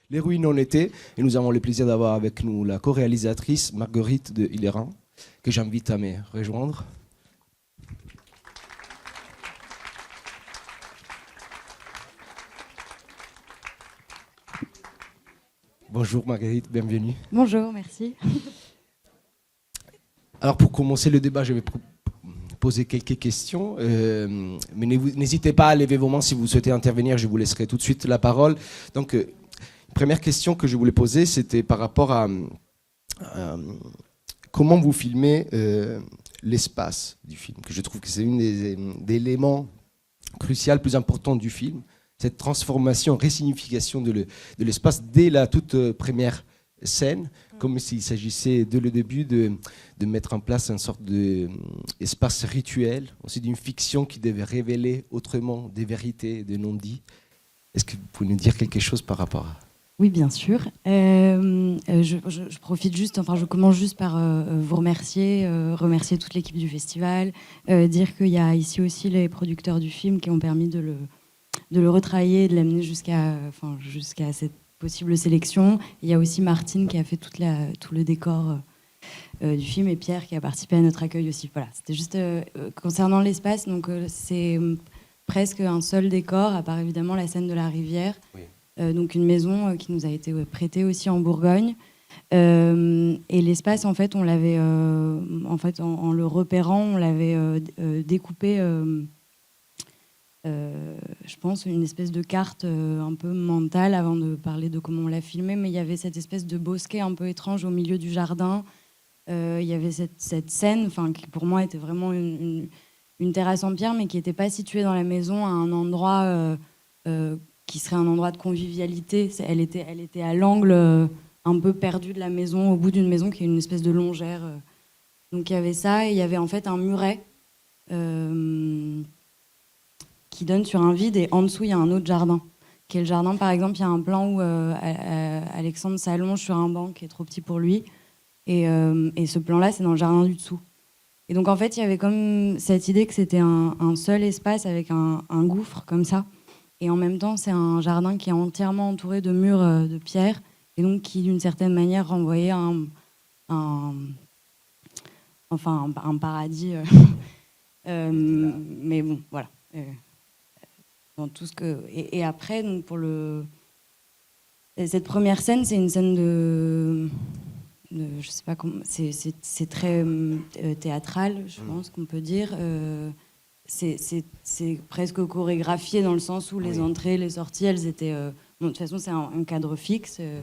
Les ruines en été. Et nous avons le plaisir d'avoir avec nous la co-réalisatrice Marguerite de Hilleran, que j'invite à me rejoindre. Bonjour Marguerite, bienvenue. Bonjour, merci. Alors pour commencer le débat, je vais poser quelques questions, mais n'hésitez pas à lever vos mains si vous souhaitez intervenir, je vous laisserai tout de suite la parole. Donc, première question que je voulais poser, c'était par rapport à comment vous filmez l'espace du film, que je trouve que c'est une des éléments cruciaux, plus importants du film, cette transformation, resignification de l'espace dès la toute première scène, comme s'il s'agissait dès le début de mettre en place une sorte d'espace rituel, aussi d'une fiction qui devait révéler autrement des vérités, des non-dits. Est-ce que vous pouvez nous dire quelque chose par rapport à... Oui, bien sûr. Je profite juste, enfin, je commence juste par vous remercier, remercier toute l'équipe du festival, dire qu'il y a ici aussi les producteurs du film qui ont permis de le retravailler, de l'amener jusqu'à cette possible sélection. Il y a aussi Martine qui a fait tout le décor du film et Pierre qui a participé à notre accueil aussi. Voilà, c'était juste concernant l'espace. Donc c'est presque un seul décor, à part évidemment la scène de la rivière. Oui. Donc une maison qui nous a été prêtée aussi en Bourgogne. Et l'espace, en fait, on l'avait, en le repérant, on l'avait découpé. Je pense, une espèce de carte un peu mentale avant de parler de comment on l'a filmé, mais il y avait cette espèce de bosquet un peu étrange au milieu du jardin. Il y avait cette scène qui pour moi était vraiment une terrasse en pierre, mais qui n'était pas située dans la maison à un endroit qui serait un endroit de convivialité. Elle était à l'angle un peu perdu de la maison, au bout d'une maison qui est une espèce de longère. Donc il y avait ça, et il y avait en fait un muret qui donne sur un vide, et en dessous il y a un autre jardin, qui est le jardin. Par exemple, il y a un plan où Alexandre s'allonge sur un banc qui est trop petit pour lui, et ce plan-là, c'est dans le jardin du dessous. Et donc en fait, il y avait comme cette idée que c'était un seul espace avec un gouffre comme ça, et en même temps, c'est un jardin qui est entièrement entouré de murs de pierre, et donc qui, d'une certaine manière, renvoyait à un paradis. Mais bon, voilà. Dans tout ce que... et après, donc cette première scène, c'est une scène je sais pas comment... C'est très théâtral, je pense qu'on peut dire. C'est presque chorégraphié dans le sens où les entrées, les sorties, elles étaient... de toute façon, c'est un cadre fixe. Et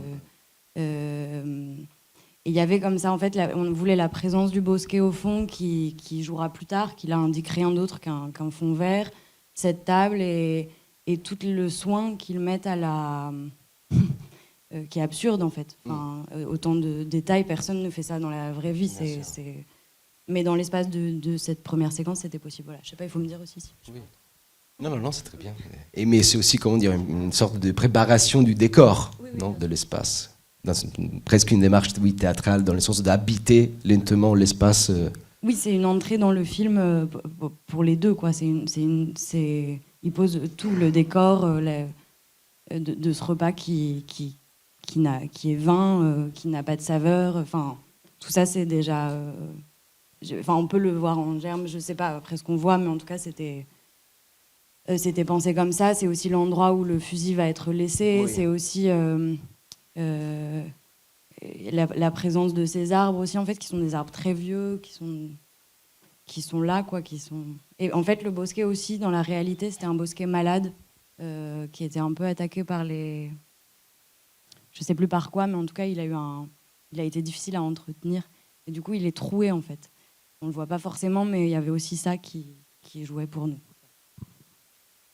il y avait comme ça, en fait, on voulait la présence du bosquet au fond qui jouera plus tard, qui là indique rien d'autre qu'un fond vert, cette table et tout le soin qu'ils mettent à la... qui est absurde, en fait. Autant de détails, personne ne fait ça dans la vraie vie. Mais dans l'espace de cette première séquence, c'était possible. Voilà. Je sais pas, il faut me dire aussi. Oui. Non, c'est très bien. Mais c'est aussi, comment dire, une sorte de préparation du décor, de l'espace. Presque une démarche théâtrale, dans le sens d'habiter lentement l'espace. Oui, c'est une entrée dans le film pour les deux, quoi. Il pose tout le décor de ce repas qui est vain, qui n'a pas de saveur. Enfin, tout ça, c'est déjà... on peut le voir en germe, je sais pas après ce qu'on voit, mais en tout cas, c'était pensé comme ça. C'est aussi l'endroit où le fusil va être laissé. Oui. C'est aussi la présence de ces arbres aussi, en fait, qui sont des arbres très vieux, qui sont là, quoi, Et en fait, le bosquet aussi, dans la réalité, c'était un bosquet malade qui était un peu attaqué par les... Je sais plus par quoi, mais en tout cas, il a été difficile à entretenir. Et du coup, il est troué, en fait. On le voit pas forcément, mais il y avait aussi ça qui jouait pour nous.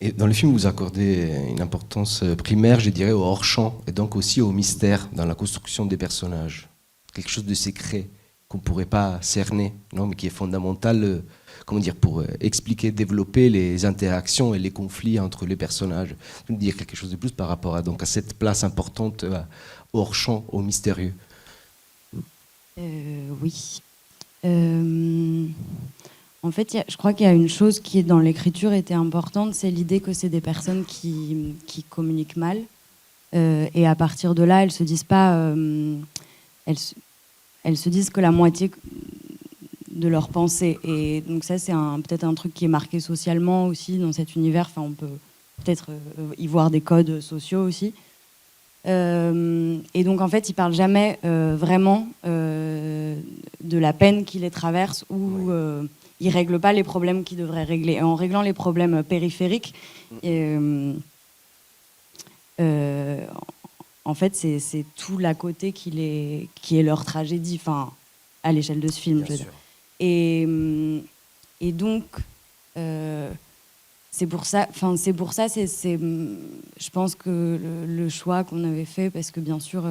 Et dans le film, vous accordez une importance primaire, je dirais, au hors-champ, et donc aussi au mystère dans la construction des personnages. Quelque chose de secret qu'on ne pourrait pas cerner, non, mais qui est fondamental pour expliquer, développer les interactions et les conflits entre les personnages. Vous nous dire quelque chose de plus par rapport à cette place importante au hors-champ, au mystérieux. Oui. En fait, je crois qu'il y a une chose qui, dans l'écriture, était importante, c'est l'idée que c'est des personnes qui communiquent mal. Et à partir de là, elles se disent pas, elles se disent que la moitié de leur pensée. Et donc ça, c'est peut-être un truc qui est marqué socialement aussi dans cet univers. Enfin, on peut peut-être y voir des codes sociaux aussi. Et donc en fait, ils parlent jamais vraiment de la peine qui les traverse ou ils règlent pas les problèmes qu'ils devraient régler. Et en réglant les problèmes périphériques, en fait, c'est tout l'à côté qui est leur tragédie, enfin, à l'échelle de ce film. Je veux dire. Et donc, c'est pour ça, je pense que le choix qu'on avait fait, parce que bien sûr,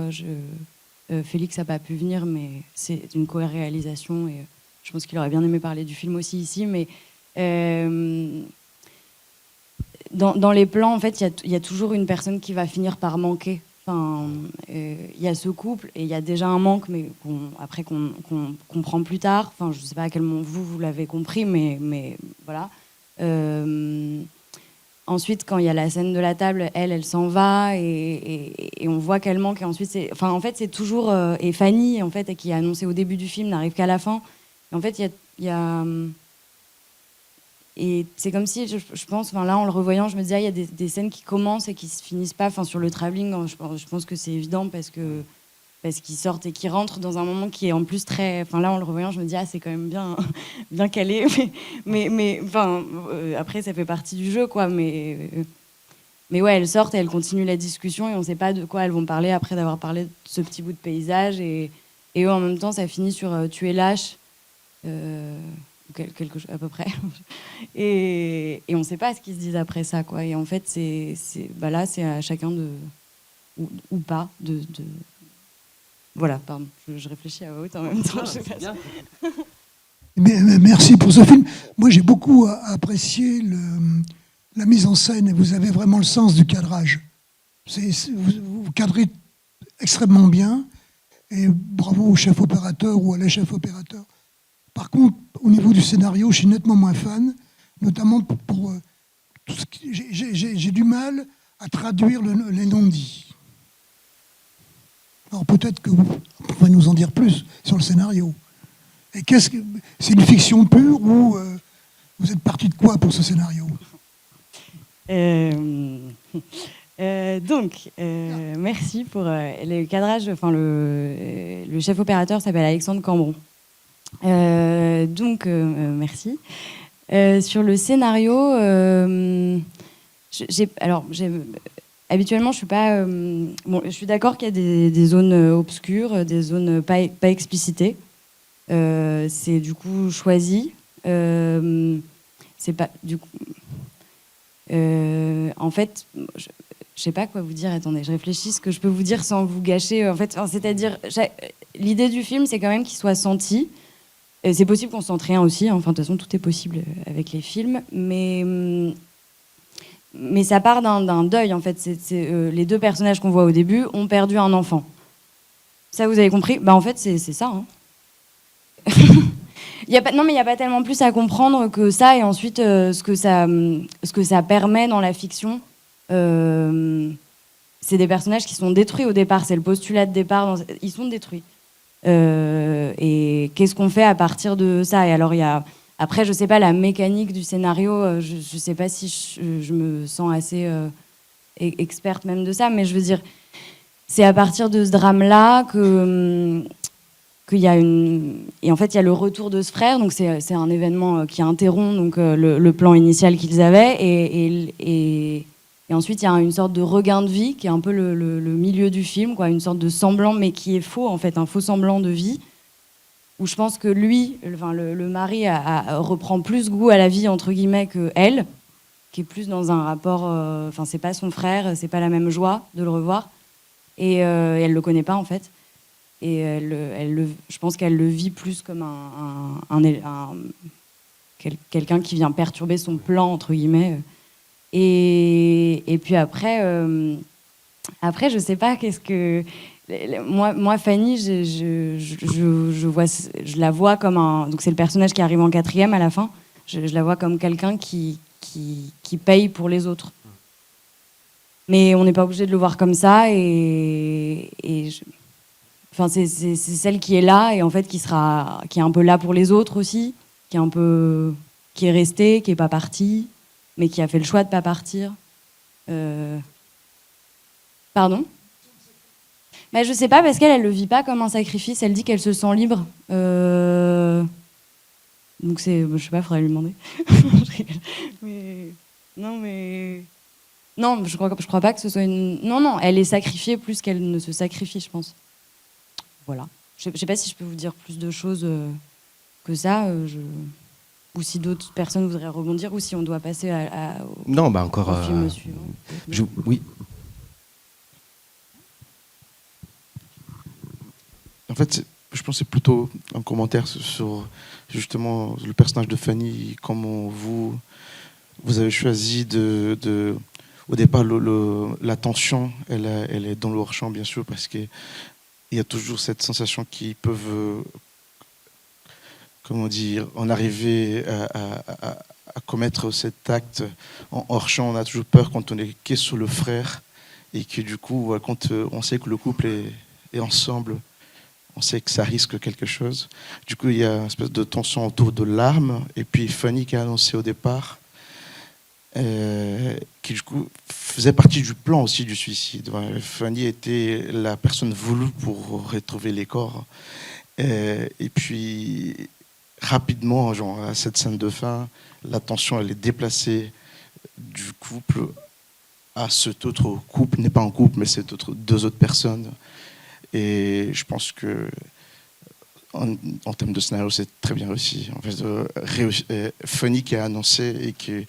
Félix n'a pas pu venir, mais c'est une co-réalisation et je pense qu'il aurait bien aimé parler du film aussi ici, mais dans les plans, en fait, il y a toujours une personne qui va finir par manquer. Enfin, il y a ce couple et il y a déjà un manque, mais qu'on comprend plus tard. Enfin, je ne sais pas à quel moment vous l'avez compris, mais voilà. Ensuite, quand il y a la scène de la table, elle s'en va et on voit qu'elle manque. Et ensuite, en fait, c'est toujours et Fanny, en fait, qui est annoncée au début du film, n'arrive qu'à la fin. Et en fait, il y a et c'est comme si, je pense, là, en le revoyant, je me disais, il y a des scènes qui commencent et qui se finissent pas. Enfin, sur le travelling, je pense que c'est évident parce qu'ils sortent et qu'ils rentrent dans un moment qui est en plus très... Enfin, là, en le revoyant, je me dis, c'est quand même bien, bien calé. Mais après, ça fait partie du jeu, quoi. Mais ouais, elles sortent et elles continuent la discussion et on ne sait pas de quoi elles vont parler après d'avoir parlé de ce petit bout de paysage. Et eux, en même temps, ça finit sur « tu es lâche ». Quelque chose à peu près et on ne sait pas ce qu'ils se disent après ça, quoi. Et en fait là c'est à chacun de ou pas de voilà, pardon, je réfléchis à haute en même temps. Mais, merci pour ce film. Moi j'ai beaucoup apprécié la mise en scène et vous avez vraiment le sens du cadrage. Vous cadrez extrêmement bien et bravo au chef opérateur ou à la chef opérateur. Par contre, au niveau du scénario, je suis nettement moins fan, notamment pour tout ce qui... J'ai du mal à traduire les non-dits. Alors peut-être que vous pouvez nous en dire plus sur le scénario. Et c'est une fiction pure ou vous êtes parti de quoi pour ce scénario ? Merci pour le cadrage. Enfin, le chef opérateur s'appelle Alexandre Cambron. Merci. Sur le scénario, habituellement, je suis pas. Je suis d'accord qu'il y a des zones obscures, des zones pas explicitées. C'est du coup choisi. C'est pas du coup. En fait, je sais pas quoi vous dire. Attendez, je réfléchis ce que je peux vous dire sans vous gâcher. En fait, c'est-à-dire, l'idée du film, c'est quand même qu'il soit senti. C'est possible qu'on sente rien aussi, hein. Enfin, de toute façon, tout est possible avec les films, mais ça part d'un deuil, en fait. Les deux personnages qu'on voit au début ont perdu un enfant. Ça, vous avez compris ? En fait, c'est ça. Hein. Il n'y a pas tellement plus à comprendre que ça, et ensuite, ce que ça permet dans la fiction, c'est des personnages qui sont détruits au départ. C'est le postulat de départ. Ils sont détruits. Et qu'est-ce qu'on fait à partir de ça ? Et alors, après, je sais pas la mécanique du scénario, je sais pas si je me sens assez experte même de ça, mais je veux dire, c'est à partir de ce drame-là qu'il y a et en fait, il y a le retour de ce frère, donc c'est un événement qui interrompt donc le plan initial qu'ils avaient, et ensuite, il y a une sorte de regain de vie qui est un peu le milieu du film, quoi, une sorte de semblant, mais qui est faux, en fait, un faux semblant de vie, où je pense que lui, le mari, reprend plus goût à la vie, entre guillemets, que elle, qui est plus dans un rapport... Enfin, c'est pas son frère, c'est pas la même joie de le revoir, et elle le connaît pas, en fait. Et je pense qu'elle le vit plus comme quelqu'un qui vient perturber son plan, entre guillemets. Et puis après, je sais pas qu'est-ce que moi Fanny, je la vois comme donc c'est le personnage qui arrive en 4e à la fin. Je la vois comme quelqu'un qui paye pour les autres. Mais on n'est pas obligé de le voir comme ça. Enfin, c'est celle qui est là et en fait qui est un peu là pour les autres aussi, qui est restée, qui est pas partie, mais qui a fait le choix de pas partir. Pardon ? Mais je sais pas parce qu'elle le vit pas comme un sacrifice. Elle dit qu'elle se sent libre. Donc je sais pas, faudrait lui demander. Non, je crois pas que ce soit une. Non, elle est sacrifiée plus qu'elle ne se sacrifie, je pense. Voilà. Je sais pas si je peux vous dire plus de choses que ça, ou si d'autres personnes voudraient rebondir, ou si on doit passer Non, bah encore. au film suivant. Oui. En fait, je pense que c'est plutôt un commentaire sur justement le personnage de Fanny, comment vous avez choisi au départ, la tension, elle est dans le hors-champ, bien sûr, parce qu'il y a toujours cette sensation qu'ils peuvent, comment dire, en arriver à commettre cet acte en hors-champ. On a toujours peur quand on est qu'est sur le frère, et que du coup, quand on sait que le couple est ensemble, on sait que ça risque quelque chose. Du coup, il y a une espèce de tension autour de l'arme, et puis Fanny qui a annoncé au départ, qui du coup faisait partie du plan aussi du suicide. Fanny était la personne voulue pour retrouver les corps. Et puis rapidement, genre, à cette scène de fin, l'attention elle est déplacée du couple à cet autre couple, n'est pas un couple, mais c'est deux autres personnes. Et je pense que en termes de scénario, c'est très bien réussi. En fait, Fanny qui a annoncé et que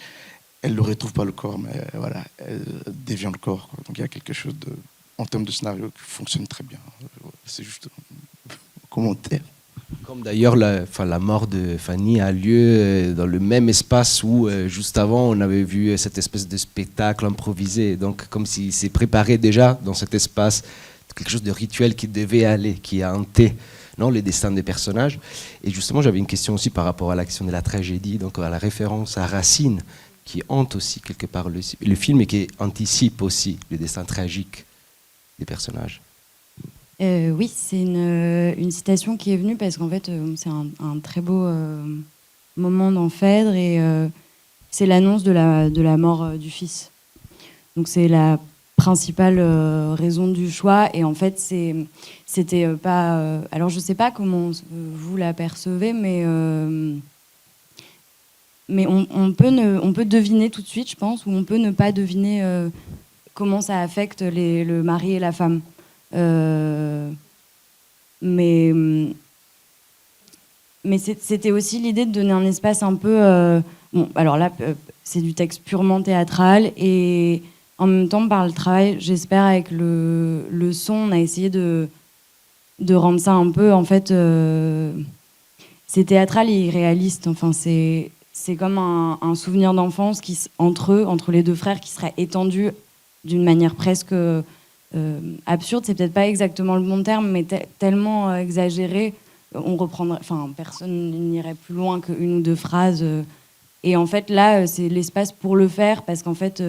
elle ne retrouve pas le corps, mais voilà, elle dévient le corps, quoi. Donc il y a quelque chose en termes de scénario qui fonctionne très bien. C'est juste un commentaire. Comme d'ailleurs la mort de Fanny a lieu dans le même espace où juste avant on avait vu cette espèce de spectacle improvisé. Donc comme s'il s'est préparé déjà dans cet espace quelque chose de rituel qui a hanté les destins des personnages. Et justement j'avais une question aussi par rapport à l'action de la tragédie, donc à la référence à Racine, qui hante aussi quelque part le film et qui anticipe aussi le destin tragique des personnages. Oui, c'est une citation qui est venue parce qu'en fait, c'est un très beau moment dans Phèdre et c'est l'annonce de la mort du fils. Donc c'est la principale raison du choix et en fait c'était pas. Alors je sais pas comment vous l'apercevez, mais on peut deviner tout de suite, je pense, ou on peut ne pas deviner comment ça affecte le mari et la femme. Mais c'était aussi l'idée de donner un espace un peu... bon, alors là, c'est du texte purement théâtral et en même temps, par le travail, j'espère, avec le son, on a essayé de rendre ça un peu, en fait... c'est théâtral et irréaliste. Enfin, c'est comme un souvenir d'enfance entre les deux frères, qui serait étendu d'une manière presque absurde. C'est peut-être pas exactement le bon terme, mais tellement exagéré. On reprendrait, enfin, personne n'irait plus loin qu'une ou deux phrases. Et en fait, là, c'est l'espace pour le faire, parce qu'en fait,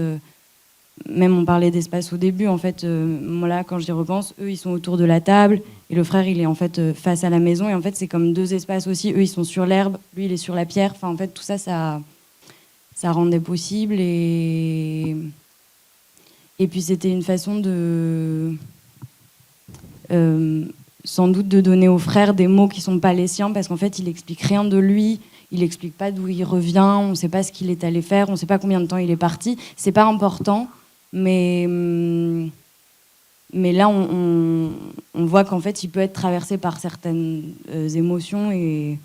même on parlait d'espace au début. En fait, moi là, quand j'y repense, eux, ils sont autour de la table. Et le frère, il est en fait face à la maison. Et en fait, c'est comme deux espaces aussi. Eux, ils sont sur l'herbe. Lui, il est sur la pierre. Enfin, en fait, tout ça, ça rendait possible. Et puis, c'était une façon de... sans doute de donner au frère des mots qui ne sont pas les siens. Parce qu'en fait, il n'explique rien de lui. Il n'explique pas d'où il revient. On ne sait pas ce qu'il est allé faire. On ne sait pas combien de temps il est parti. C'est pas important. Mais là, on voit qu'en fait, il peut être traversé par certaines émotions. Et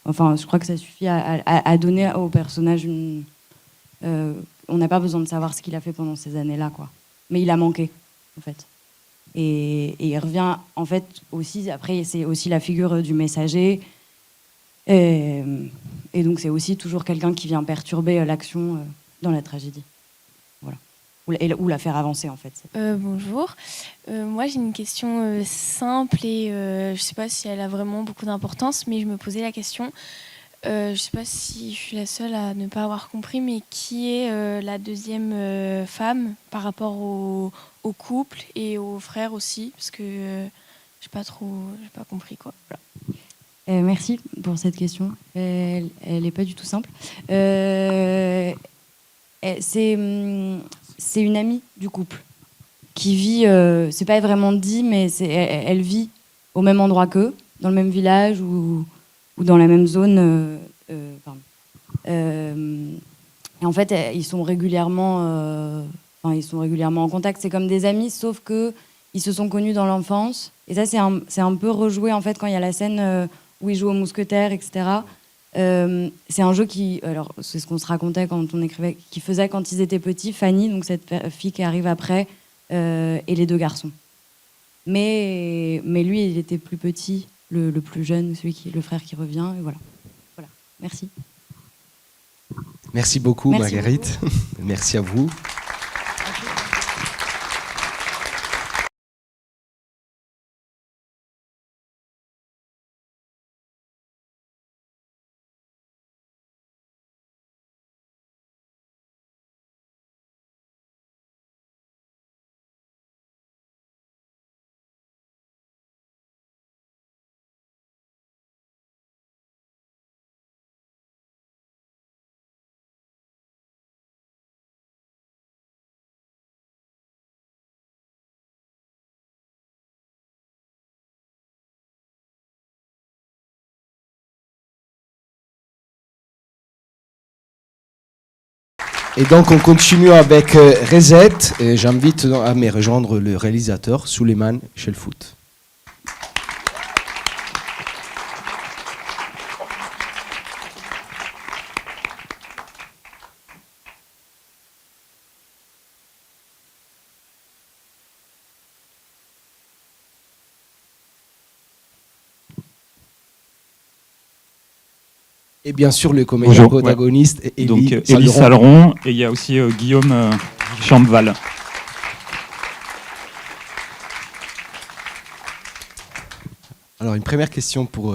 enfin, je crois que ça suffit à donner au personnage une... on n'a pas besoin de savoir ce qu'il a fait pendant ces années-là, quoi. Mais il a manqué, en fait. Et il revient, en fait, aussi... Après, c'est aussi la figure du messager. Et donc, c'est aussi toujours quelqu'un qui vient perturber l'action dans la tragédie. Voilà. Ou la faire avancer, en fait. Bonjour. Moi, j'ai une question simple et je ne sais pas si elle a vraiment beaucoup d'importance, mais je me posais la question. Je ne sais pas si je suis la seule à ne pas avoir compris, mais qui est la deuxième femme par rapport au couple et aux frères aussi, parce que j'ai pas compris quoi. Voilà. Merci pour cette question. Elle n'est pas du tout simple. C'est une amie du couple qui vit, c'est pas vraiment dit, mais elle vit au même endroit qu'eux, dans le même village ou dans la même zone. Et en fait, ils sont régulièrement en contact. C'est comme des amis, sauf que ils se sont connus dans l'enfance. Et ça, c'est un peu rejoué en fait quand il y a la scène où ils jouent aux mousquetaires, etc. C'est un jeu alors c'est ce qu'on se racontait quand on écrivait, qui faisait quand ils étaient petits, Fanny, donc cette fille qui arrive après, et les deux garçons. Mais lui, il était plus petit, le plus jeune, le frère qui revient, et voilà. Merci. Merci beaucoup, Marguerite. Beaucoup. Merci à vous. Et donc on continue avec Reset. Et j'invite à me rejoindre le réalisateur Souleymane Chelfout. Et bien sûr, le comédien protagoniste, ouais. Élie Saleron, et il y a aussi Guillaume Champeval. Alors, une première question pour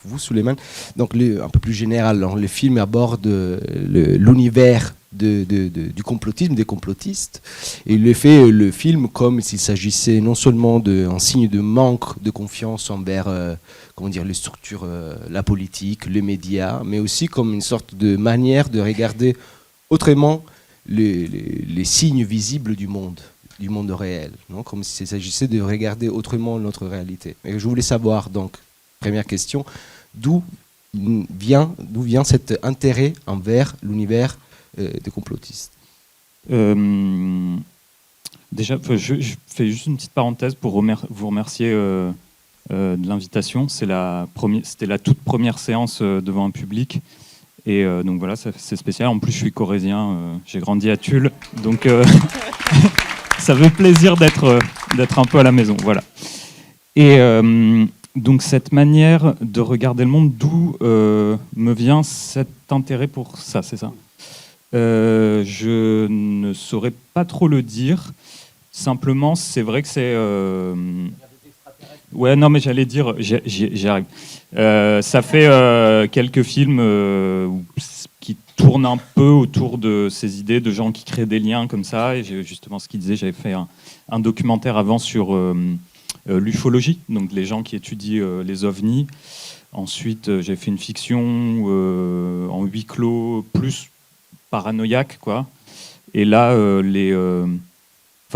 vous, Souleymane. Donc, un peu plus général, le film aborde l'univers du complotisme, des complotistes. Et il fait le film comme s'il s'agissait non seulement d'un signe de manque de confiance envers les structures, la politique, les médias, mais aussi comme une sorte de manière de regarder autrement les signes visibles du monde réel, non, comme s'il s'agissait de regarder autrement notre réalité. Et je voulais savoir, donc, première question, d'où vient cet intérêt envers l'univers des complotistes? Déjà, je fais juste une petite parenthèse pour vous remercier de l'invitation. C'était la toute première séance devant un public. Et donc voilà, c'est spécial. En plus, je suis corrézien, j'ai grandi à Tulle. Donc ça fait plaisir d'être un peu à la maison. Voilà. Et donc cette manière de regarder le monde, d'où me vient cet intérêt pour ça, c'est ça? Je ne saurais pas trop le dire. Simplement, c'est vrai que c'est... Ouais, non, mais j'allais dire, j'y arrive. Ça fait quelques films qui tournent un peu autour de ces idées de gens qui créent des liens comme ça. Et justement, ce qu'il disait, j'avais fait un documentaire avant sur l'ufologie, donc les gens qui étudient les ovnis. Ensuite, j'ai fait une fiction en huis clos, plus paranoïaque, quoi. Et là,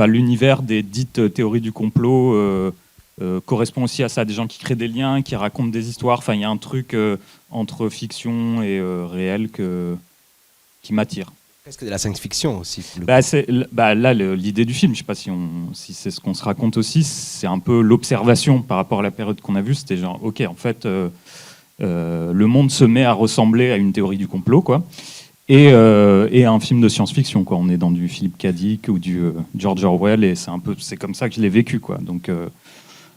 l'univers des dites théories du complot correspond aussi à ça, des gens qui créent des liens, qui racontent des histoires. Enfin, il y a un truc entre fiction et réel qui m'attire. Est-ce que de la science-fiction aussi? Là, l'idée du film, je ne sais pas si c'est ce qu'on se raconte aussi, c'est un peu l'observation par rapport à la période qu'on a vue. C'était genre, ok, en fait, le monde se met à ressembler à une théorie du complot, quoi. Et un film de science-fiction, quoi. On est dans du Philippe K. Dick ou du George Orwell, et c'est comme ça que je l'ai vécu, quoi. Donc,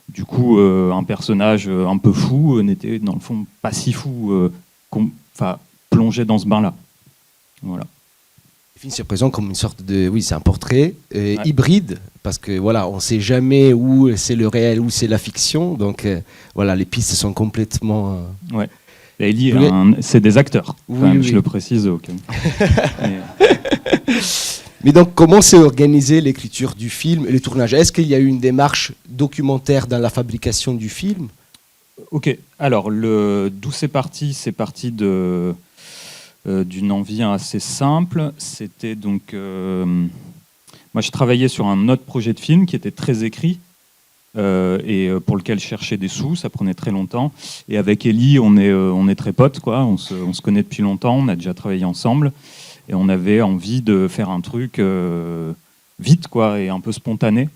du coup, un personnage un peu fou n'était dans le fond pas si fou, plongé dans ce bain-là. Voilà. Le film se présente comme une sorte de, oui, c'est un portrait hybride, parce que voilà, on ne sait jamais où c'est le réel, où c'est la fiction. Donc voilà, les pistes sont complètement. Ouais. Ellie, Oui. c'est des acteurs. Oui, Quand même, oui. Je le précise au cas où. Mais donc, comment s'est organisée l'écriture du film et le tournage? Est-ce qu'il y a eu une démarche documentaire dans la fabrication du film? Ok, alors d'où c'est parti d'une envie assez simple. C'était donc. Moi, je travaillais sur un autre projet de film qui était très écrit et pour lequel je cherchais des sous. Ça prenait très longtemps. Et avec Ellie, on est très potes, quoi. On se connaît depuis longtemps. On a déjà travaillé ensemble. Et on avait envie de faire un truc vite, quoi, et un peu spontané.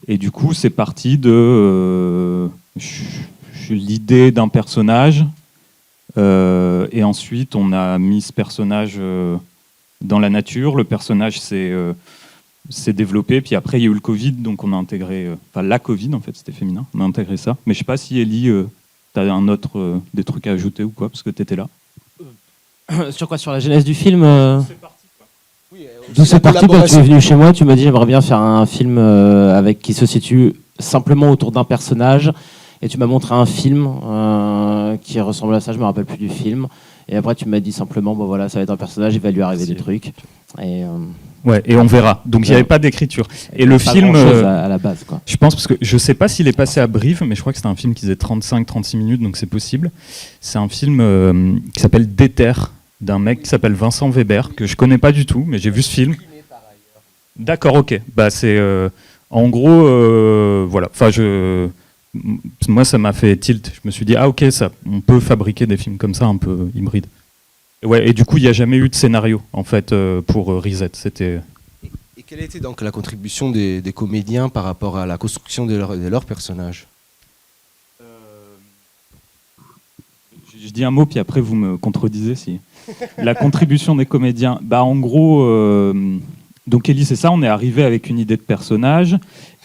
Et du coup, c'est parti de l'idée d'un personnage. Et ensuite, on a mis ce personnage dans la nature. Le personnage s'est développé. Puis après, il y a eu le Covid, donc on a intégré... Enfin, la Covid, en fait, c'était féminin. On a intégré ça. Mais je sais pas si, Ellie, tu as des trucs à ajouter ou quoi, parce que tu étais là. Sur quoi? Sur la genèse du film D'où La c'est parti? Quand tu collaboration. es venu chez moi, tu m'as dit j'aimerais bien faire un film qui se situe simplement autour d'un personnage. Et tu m'as montré un film qui ressemble à ça, je me rappelle plus du film. Et après, tu m'as dit simplement, bon voilà, ça va être un personnage, il va lui arriver des trucs. Et, Ouais, et on verra. Donc il n'y avait pas d'écriture. Et le pas film, grand-chose à la base, quoi. je pense, parce que je sais pas s'il est passé à Brive, mais je crois que c'est un film qui faisait 35-36 minutes, donc c'est possible. C'est un film qui s'appelle Déter, d'un mec qui s'appelle Vincent Weber, que je connais pas du tout, mais j'ai vu ce film. D'accord, ok. Bah c'est en gros, voilà. Enfin, moi, ça m'a fait tilt. Je me suis dit, ah ok, on peut fabriquer des films comme ça, un peu hybrides. Ouais, et du coup, il n'y a jamais eu de scénario, en fait, pour Reset. C'était... Et quelle était donc la contribution des comédiens par rapport à la construction de leur personnage? Je dis un mot, puis après, vous me contredisez si... La contribution des comédiens, bah en gros, donc Ellie, c'est ça, on est arrivé avec une idée de personnage,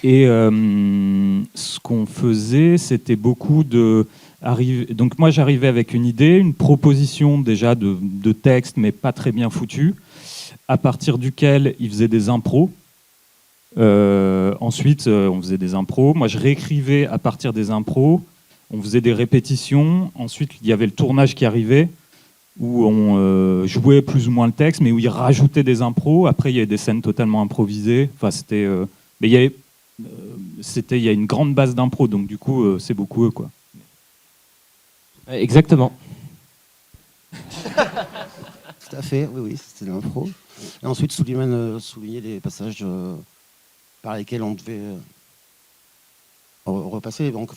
et ce qu'on faisait, c'était beaucoup de... Donc moi, j'arrivais avec une idée, une proposition déjà de texte, mais pas très bien foutu, à partir duquel il faisait des impros. Ensuite, on faisait des impros. Moi, je réécrivais à partir des impros. On faisait des répétitions. Ensuite, il y avait le tournage qui arrivait, où on jouait plus ou moins le texte, mais où il rajoutait des impros. Après, il y avait des scènes totalement improvisées. Enfin, c'était... mais il y a une grande base d'impro, donc du coup, c'est beaucoup eux, quoi. Exactement. Tout à fait, oui, c'était de l'impro. Et ensuite, Souleymane soulignait des passages par lesquels on devait repasser. Donc,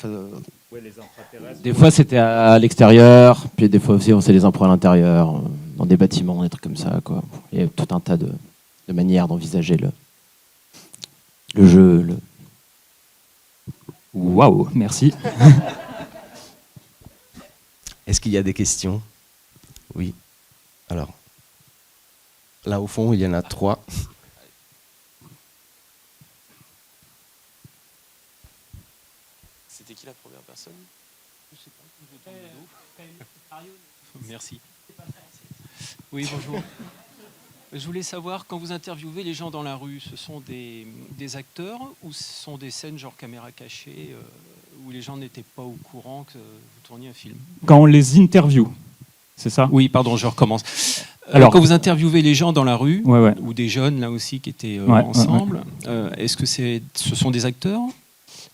Des fois, c'était à l'extérieur, puis des fois aussi, on faisait des impros à l'intérieur, dans des bâtiments, des trucs comme ça, quoi. Il y a tout un tas de manières d'envisager le jeu. Waouh, merci. Est-ce qu'il y a des questions? Oui. Alors, là au fond, il y en a 3. C'était qui la première personne? Merci. Oui, bonjour. Je voulais savoir, quand vous interviewez les gens dans la rue, ce sont des acteurs ou ce sont des scènes genre caméra cachée où les gens n'étaient pas au courant que vous tourniez un film? Quand on les interviewe, c'est ça? Oui, pardon, je recommence. Alors, quand vous interviewez les gens dans la rue, ouais. ou des jeunes là aussi qui étaient Ouais, ensemble, est-ce que ce sont des acteurs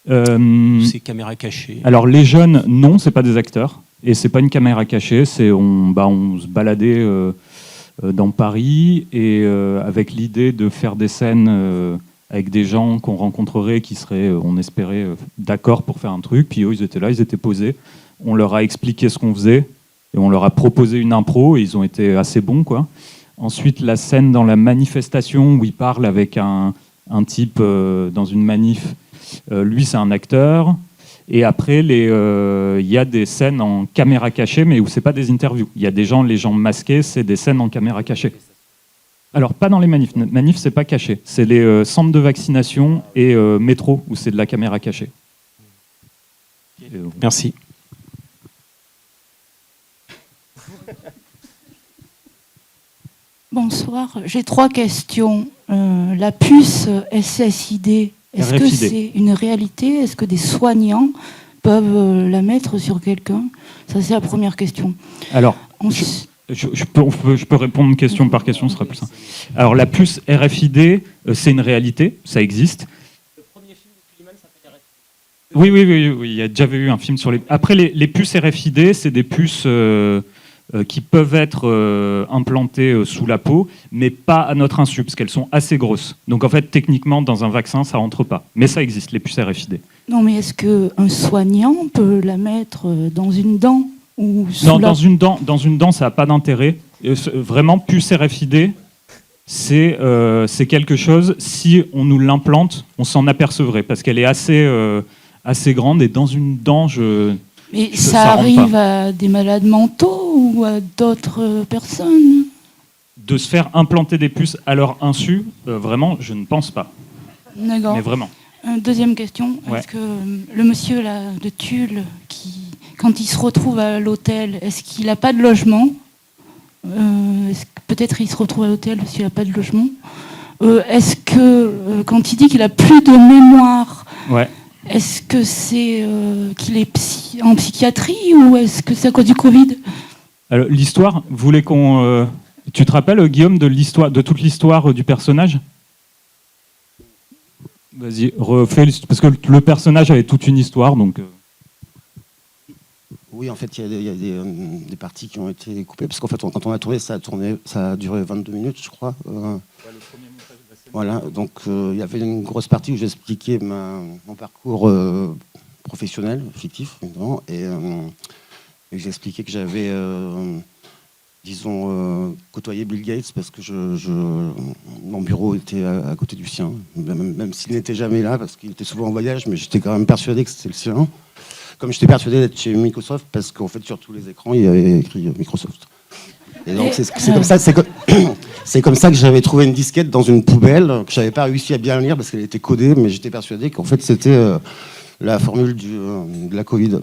ou c'est caméra cachée? Alors les jeunes, non, c'est pas des acteurs et c'est pas une caméra cachée. On se baladait dans Paris et avec l'idée de faire des scènes avec des gens qu'on rencontrerait qui seraient, on espérait, d'accord pour faire un truc. Puis eux, ils étaient là, ils étaient posés. On leur a expliqué ce qu'on faisait et on leur a proposé une impro et ils ont été assez bons, quoi. Ensuite, la scène dans la manifestation où ils parlent avec un type dans une manif, lui, c'est un acteur. Et après, il y a des scènes en caméra cachée, mais où c'est pas des interviews. Il y a les gens masqués, c'est des scènes en caméra cachée. Alors, pas dans les manifs. Manifs, c'est pas caché. C'est les centres de vaccination et métro, où c'est de la caméra cachée. Merci. Bonsoir, j'ai 3 questions. La puce SSID, est-ce que RFID. c'est une réalité? Est-ce que des soignants peuvent la mettre sur quelqu'un? Ça, c'est la première question. Alors, Ensuite- je peux répondre question par question, ce sera plus simple. Alors, la puce RFID, c'est une réalité, ça existe. Le premier film de Suleiman s'appelle RFID. Oui, il y a déjà eu un film sur les... Après, les puces RFID, c'est des puces qui peuvent être implantées sous la peau, mais pas à notre insu, parce qu'elles sont assez grosses. Donc, en fait, techniquement, dans un vaccin, ça rentre pas. Mais ça existe, les puces RFID. Non, mais est-ce qu'un soignant peut la mettre dans une dent ou sous Non, la... dans une dent, ça n'a pas d'intérêt. Vraiment, puce RFID, c'est quelque chose, si on nous l'implante, on s'en apercevrait, parce qu'elle est assez grande, et dans une dent, Mais ça ça rentre arrive pas. à des malades mentaux ou à d'autres personnes? De se faire implanter des puces à leur insu, vraiment, je ne pense pas. D'accord. Mais vraiment. Deuxième question. Ouais. Est-ce que le monsieur là, de Tulle, quand il se retrouve à l'hôtel, est-ce qu'il n'a pas de logement? Peut-être il se retrouve à l'hôtel s'il n'a pas de logement. Est-ce que quand il dit qu'il a plus de mémoire, Ouais. est-ce que c'est qu'il est en psychiatrie ou est-ce que c'est à cause du Covid? Alors, l'histoire, vous voulez qu'on... Tu te rappelles, Guillaume, de toute l'histoire du personnage? Vas-y, refais, parce que le personnage avait toute une histoire, donc... Oui, en fait, il y a des parties qui ont été coupées, parce qu'en fait, quand on a tourné, ça a duré 22 minutes, je crois. Voilà, donc il y avait une grosse partie où j'expliquais mon parcours professionnel, fictif, évidemment, et j'expliquais que j'avais, disons, côtoyé Bill Gates, parce que mon bureau était à côté du sien, même s'il n'était jamais là, parce qu'il était souvent en voyage, mais j'étais quand même persuadé que c'était le sien. Comme j'étais persuadé d'être chez Microsoft, parce qu'en fait, sur tous les écrans, il y avait écrit Microsoft. Et donc, c'est comme ça que j'avais trouvé une disquette dans une poubelle, que j'avais pas réussi à bien lire, parce qu'elle était codée, mais j'étais persuadé qu'en fait, c'était la formule de la Covid.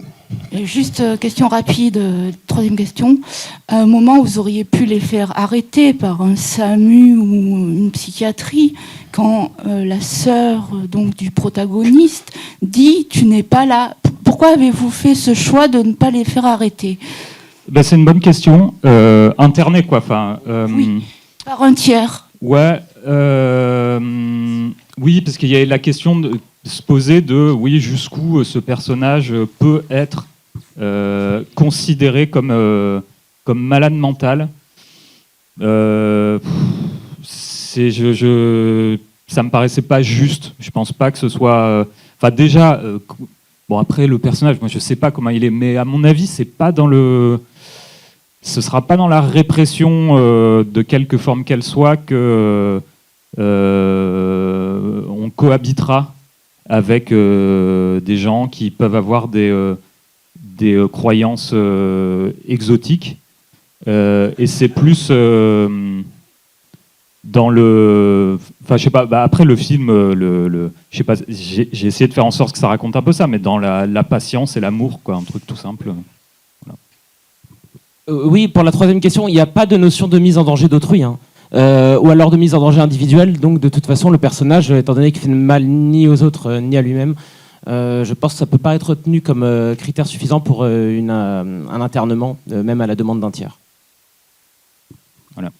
Et juste question rapide, troisième question. À un moment, vous auriez pu les faire arrêter par un SAMU ou une psychiatrie quand la sœur donc du protagoniste dit « tu n'es pas là ». Pourquoi avez-vous fait ce choix de ne pas les faire arrêter? Ben, c'est une bonne question. Internet, quoi. Enfin, Oui, par un tiers. Ouais. Oui, parce qu'il y a la question de se poser de oui, jusqu'où ce personnage peut être considéré comme malade mental. Ça me paraissait pas juste. Je pense pas que ce soit. Enfin, déjà. Bon, après, le personnage, moi, je sais pas comment il est, mais à mon avis, ce sera pas dans la répression de quelque forme qu'elle soit que on cohabitera avec des gens qui peuvent avoir des croyances exotiques. Et c'est plus dans le... Enfin, je sais pas, après le film, je sais pas, j'ai essayé de faire en sorte que ça raconte un peu ça, mais dans la patience et l'amour, quoi, un truc tout simple. Voilà. Oui, pour la troisième question, il n'y a pas de notion de mise en danger d'autrui, hein. Ou alors de mise en danger individuelle, donc de toute façon, le personnage, étant donné qu'il fait mal ni aux autres, ni à lui-même, je pense que ça ne peut pas être retenu comme critère suffisant pour un internement, même à la demande d'un tiers. Voilà.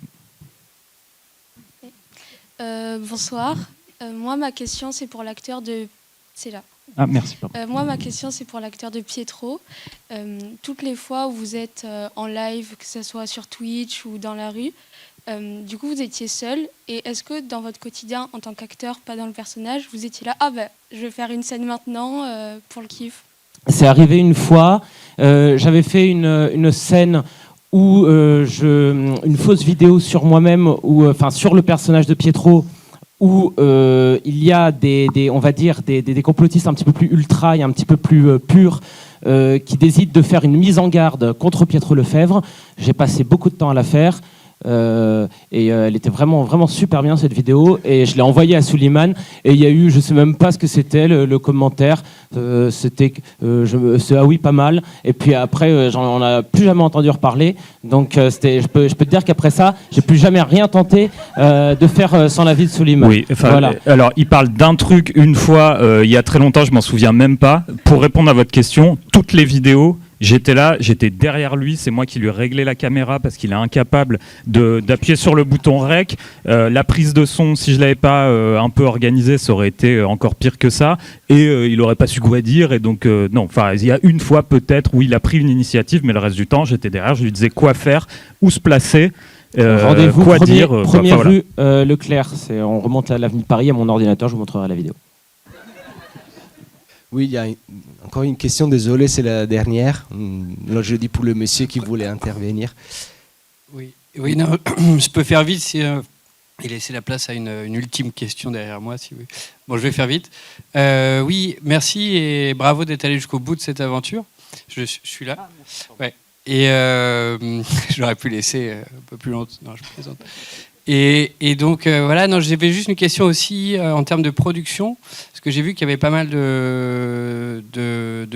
Bonsoir. Moi, ma question, c'est pour l'acteur de... C'est là. Ah, merci. Pardon. Moi, ma question, c'est pour l'acteur de Pietro. Toutes les fois où vous êtes en live, que ce soit sur Twitch ou dans la rue, du coup, vous étiez seul. Et est-ce que dans votre quotidien, en tant qu'acteur, pas dans le personnage, vous étiez là, ah ben, je vais faire une scène maintenant pour le kiff? C'est arrivé une fois. J'avais fait une scène où une fausse vidéo sur moi-même, enfin sur le personnage de Pietro, où il y a on va dire des complotistes un petit peu plus ultra et un petit peu plus purs qui décident de faire une mise en garde contre Pietro Lefebvre. J'ai passé beaucoup de temps à la faire. Elle était vraiment, vraiment super bien cette vidéo. Et je l'ai envoyée à Souleymane. Et il y a eu, je sais même pas ce que c'était, le commentaire. C'était ah oui, pas mal. Et puis après, on n'a plus jamais entendu reparler. Donc je peux te dire qu'après ça, j'ai plus jamais rien tenté de faire sans l'avis de Souleymane. Oui, voilà. Alors il parle d'un truc une fois, il y a très longtemps, je m'en souviens même pas. Pour répondre à votre question, toutes les vidéos, j'étais là, j'étais derrière lui, c'est moi qui lui réglais la caméra parce qu'il est incapable d'appuyer sur le bouton REC. La prise de son, si je l'avais pas un peu organisée, ça aurait été encore pire que ça. Et il aurait pas su quoi dire. Et donc non, enfin il y a une fois peut-être où il a pris une initiative, mais le reste du temps j'étais derrière, je lui disais quoi faire, où se placer. Rendez-vous quoi dire, première voilà. rue Leclerc. On remonte à l'avenue de Paris à mon ordinateur, je vous montrerai la vidéo. Oui, il y a encore une question, désolé, c'est la dernière. Là, je dis pour le monsieur qui voulait intervenir. Oui, non, je peux faire vite et laisser la place à une ultime question derrière moi. Bon, je vais faire vite. Oui, merci et bravo d'être allé jusqu'au bout de cette aventure. Je suis là. Ouais. Et j'aurais pu laisser un peu plus longtemps. Non, je plaisante. Et donc, voilà, non, j'avais juste une question aussi en termes de production. Parce que j'ai vu qu'il y avait pas mal de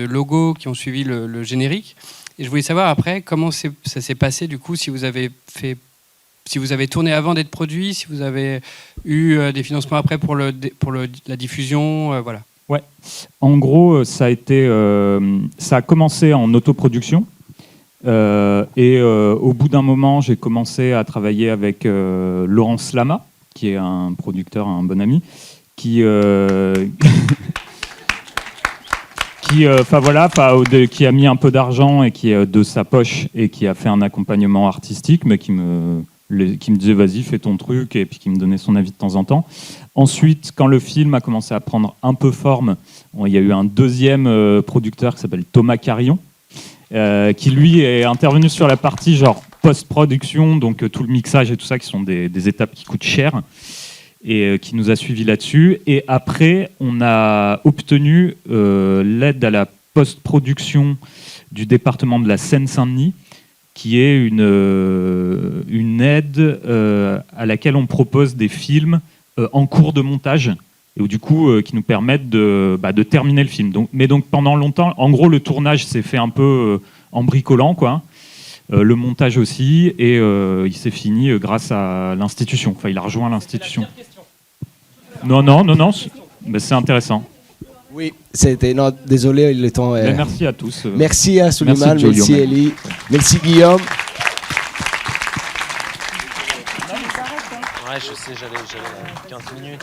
logos qui ont suivi le générique. Et je voulais savoir après comment ça s'est passé, du coup, si vous avez tourné avant d'être produit, si vous avez eu des financements après pour la diffusion, voilà. Ouais. En gros, ça a commencé en autoproduction. Au bout d'un moment, j'ai commencé à travailler avec Laurence Lama, qui est un producteur, un bon ami, qui a mis un peu d'argent et qui est de sa poche et qui a fait un accompagnement artistique, mais qui me disait vas-y fais ton truc et puis qui me donnait son avis de temps en temps. Ensuite, quand le film a commencé à prendre un peu forme, il y a eu un deuxième producteur qui s'appelle Thomas Carillon, qui lui est intervenu sur la partie genre post-production, donc tout le mixage et tout ça, qui sont des étapes qui coûtent cher, et qui nous a suivis là-dessus. Et après, on a obtenu l'aide à la post-production du département de la Seine-Saint-Denis, qui est une aide à laquelle on propose des films en cours de montage, et du coup qui nous permettent de terminer le film. Mais pendant longtemps, en gros, le tournage s'est fait un peu en bricolant, quoi. Le montage aussi, et il s'est fini grâce à l'institution. Enfin, il a rejoint l'institution. Non, mais c'est intéressant. Oui, non, désolé, le temps est... Merci à tous. Merci à Souleymane, merci Elie, merci Guillaume. Ouais, je sais, j'avais 15 minutes.